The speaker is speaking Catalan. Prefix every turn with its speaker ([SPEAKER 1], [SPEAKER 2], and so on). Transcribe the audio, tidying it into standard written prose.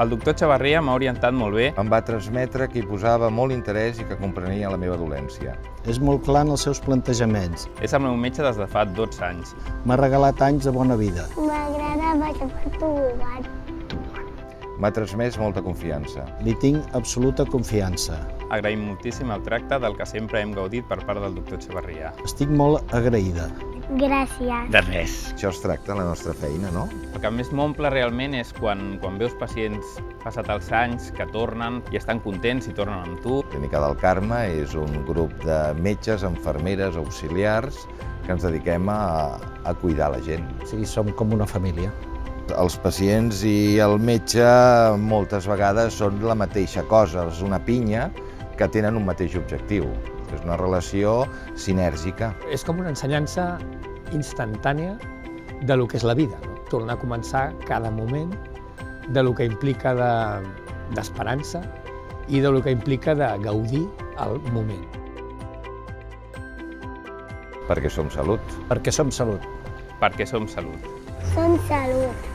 [SPEAKER 1] El doctor Chavarria m'ha orientat molt bé.
[SPEAKER 2] Em va transmetre que hi posava molt interès i que comprenia la meva dolència.
[SPEAKER 3] És molt clar en els seus plantejaments.
[SPEAKER 1] És el meu metge des de fa 12 anys.
[SPEAKER 3] M'ha regalat anys de bona vida.
[SPEAKER 4] M'agrada baixar per tobogan.
[SPEAKER 2] M'ha transmès molta confiança.
[SPEAKER 3] Li tinc absoluta confiança.
[SPEAKER 1] Agraïm moltíssim el tracte del que sempre hem gaudit per part del doctor Chavarria.
[SPEAKER 3] Estic molt agraïda.
[SPEAKER 4] Gràcies.
[SPEAKER 1] De res.
[SPEAKER 2] Això es tracta la nostra feina, no?
[SPEAKER 1] El que més m'omple realment és quan veus pacients passat els anys que tornen i estan contents i tornen amb tu.
[SPEAKER 2] Clínica del Carme és un grup de metges, infermeres, auxiliars que ens dediquem a cuidar la gent.
[SPEAKER 3] O sigui, som com una família.
[SPEAKER 2] Els pacients i el metge moltes vegades són la mateixa cosa, és una pinya que tenen un mateix objectiu. És una relació sinèrgica.
[SPEAKER 5] És com una ensenyança instantània de lo que és la vida, no? Tornar a començar cada moment, de lo que implica d'esperança i de lo que implica de gaudir el moment.
[SPEAKER 2] Perquè som salut.
[SPEAKER 3] Perquè som salut.
[SPEAKER 1] Perquè som salut.
[SPEAKER 4] Som salut.